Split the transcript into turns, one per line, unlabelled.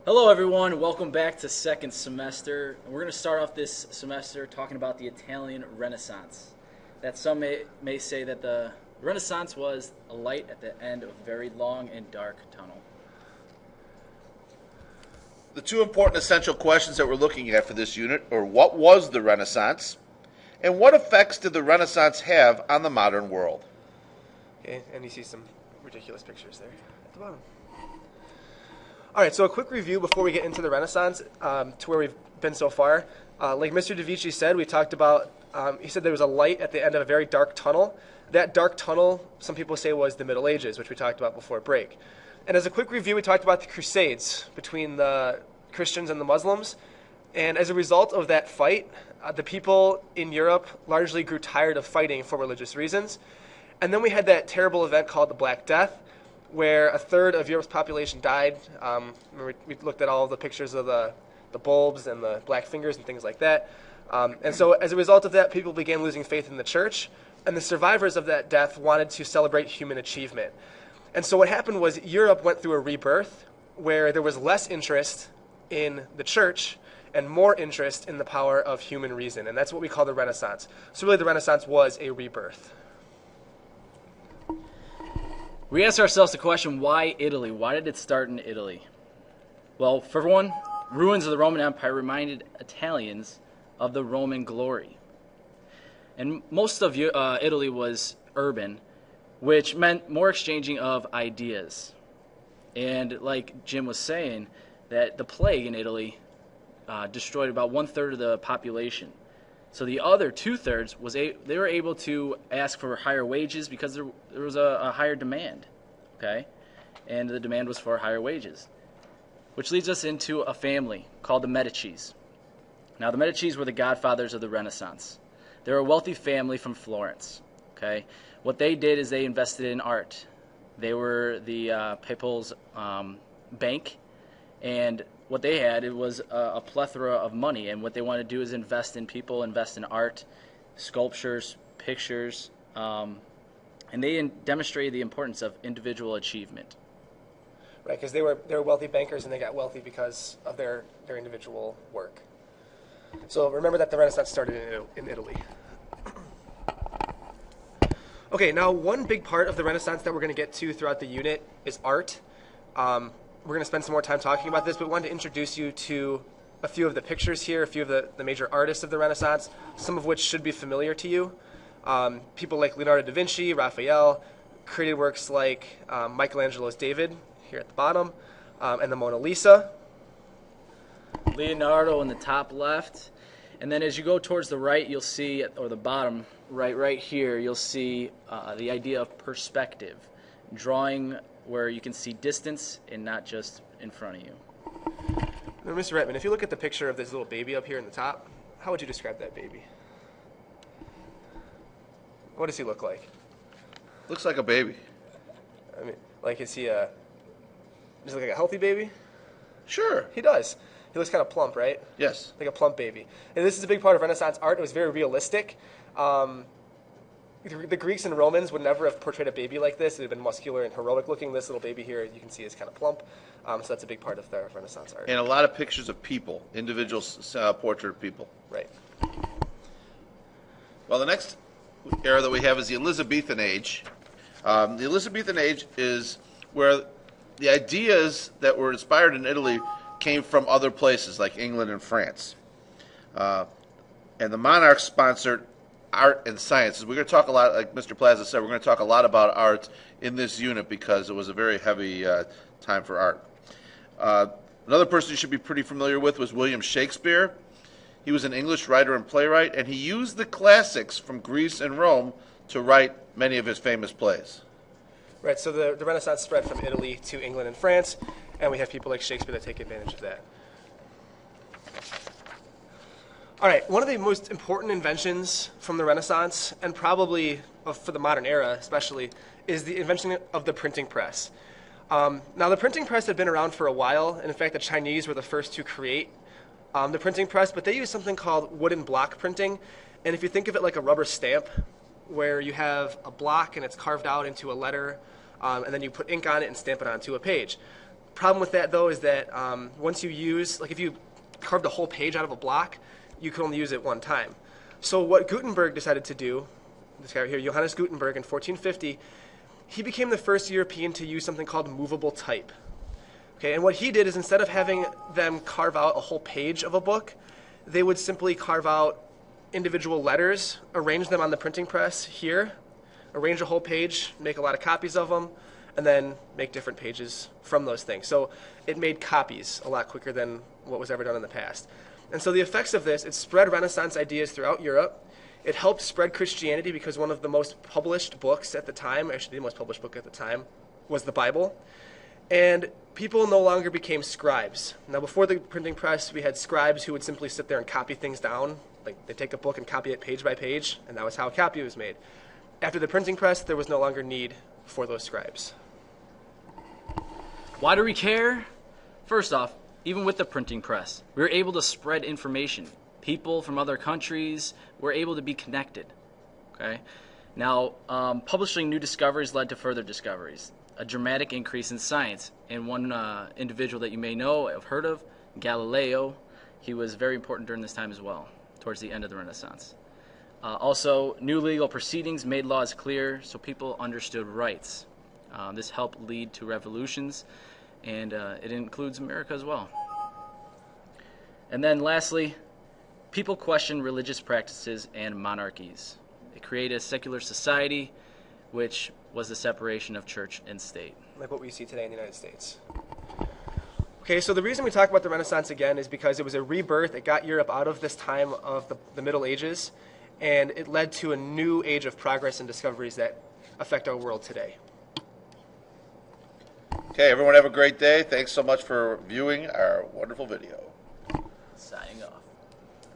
Hello, everyone. Welcome back to second semester. We're going to start off this semester talking about the Italian Renaissance. That some may say that the Renaissance was a light at the end of a very long and dark tunnel.
The two important essential questions that we're looking at for this unit are what was the Renaissance and what effects did the Renaissance have on the modern world?
Okay, and you see some ridiculous pictures there at the bottom. All right, so a quick review before we get into the Renaissance to where we've been so far. Like Mr. DeVici said, we talked about, he said there was a light at the end of a very dark tunnel. That dark tunnel, some people say, was the Middle Ages, which we talked about before break. And as a quick review, we talked about the Crusades between the Christians and the Muslims. And as a result of that fight, the people in Europe largely grew tired of fighting for religious reasons. And then we had that terrible event called the Black Death, where a third of Europe's population died. We looked at all of the pictures of the bulbs and the black fingers and things like that. And so as a result of that, people began losing faith in the church, and the survivors of that death wanted to celebrate human achievement. And so what happened was Europe went through a rebirth where there was less interest in the church and more interest in the power of human reason. And that's what we call the Renaissance. So really the Renaissance was a rebirth.
We asked ourselves the question, why Italy? Why did it start in Italy? Well, for one, ruins of the Roman Empire reminded Italians of the Roman glory. And most of Italy was urban, which meant more exchanging of ideas. And like Jim was saying, that the plague in Italy destroyed about 1/3 of the population. So the other 2/3 they were able to ask for higher wages because there was a higher demand, okay, and the demand was for higher wages, which leads us into a family called the Medicis. Now the Medicis were the godfathers of the Renaissance. They're a wealthy family from Florence. Okay, what they did is they invested in art. They were the people's bank, and what they had, it was a plethora of money, and what they wanted to do is invest in people, invest in art, sculptures, pictures, and they demonstrated the importance of individual achievement.
Right, because they were wealthy bankers and they got wealthy because of their individual work. So remember that the Renaissance started in Italy. Okay, now one big part of the Renaissance that we're going to get to throughout the unit is art. We're going to spend some more time talking about this, but we wanted to introduce you to a few of the pictures here, a few of the major artists of the Renaissance, some of which should be familiar to you. People like Leonardo da Vinci, Raphael, created works like Michelangelo's David, here at the bottom, and the Mona Lisa.
Leonardo in the top left, and then as you go towards the right, you'll see, or the bottom right here, you'll see the idea of perspective, drawing where you can see distance and not just in front of you.
Now, Mr. Redman, if you look at the picture of this little baby up here in the top, how would you describe that baby? What does he look like?
Looks like a baby.
I mean, like, does he look like a healthy baby?
Sure.
He does. He looks kind of plump, right?
Yes.
Like a plump baby. And this is a big part of Renaissance art. It was very realistic. The Greeks and Romans would never have portrayed a baby like this. It would have been muscular and heroic looking. This little baby here, you can see, is kind of plump. So that's a big part of the Renaissance art.
And a lot of pictures of people, individual portrait of people.
Right.
Well, the next era that we have is the Elizabethan age. The Elizabethan age is where the ideas that were inspired in Italy came from other places like England and France. And the monarchs sponsored art and science. We're going to talk a lot, like Mr. Plaza said, we're going to talk a lot about art in this unit because it was a very heavy time for art. Another person you should be pretty familiar with was William Shakespeare. He was an English writer and playwright, and he used the classics from Greece and Rome to write many of his famous plays.
Right, so the Renaissance spread from Italy to England and France, and we have people like Shakespeare that take advantage of that. All right, one of the most important inventions from the Renaissance, and probably for the modern era especially, is the invention of the printing press. Now, the printing press had been around for a while, and in fact, the Chinese were the first to create the printing press, but they used something called wooden block printing. And if you think of it like a rubber stamp, where you have a block and it's carved out into a letter, and then you put ink on it and stamp it onto a page. Problem with that, though, is that once you use, like if you carved a whole page out of a block, you could only use it one time. So what Gutenberg decided to do, this guy right here, Johannes Gutenberg, in 1450, he became the first European to use something called movable type. Okay, and what he did is instead of having them carve out a whole page of a book, they would simply carve out individual letters, arrange them on the printing press here, arrange a whole page, make a lot of copies of them, and then make different pages from those things. So it made copies a lot quicker than what was ever done in the past. And so the effects of this, it spread Renaissance ideas throughout Europe. It helped spread Christianity because one of the most published books at the time, actually the most published book at the time, was the Bible. And people no longer became scribes. Now, before the printing press, we had scribes who would simply sit there and copy things down. Like, they'd take a book and copy it page by page, and that was how a copy was made. After the printing press, there was no longer need for those scribes.
Why do we care? First off, even with the printing press, we were able to spread information. People from other countries were able to be connected. Okay. Now, publishing new discoveries led to further discoveries. A dramatic increase in science. And one individual that you may know, have heard of, Galileo, he was very important during this time as well, towards the end of the Renaissance. Also, new legal proceedings made laws clear so people understood rights. This helped lead to revolutions, and it includes America as well. And then lastly, people questioned religious practices and monarchies. It created a secular society, which was the separation of church and state.
Like what we see today in the United States. Okay, so the reason we talk about the Renaissance again is because it was a rebirth. It got Europe out of this time of the Middle Ages, and it led to a new age of progress and discoveries that affect our world today.
Okay, everyone have a great day. Thanks so much for viewing our wonderful video.
Signing off.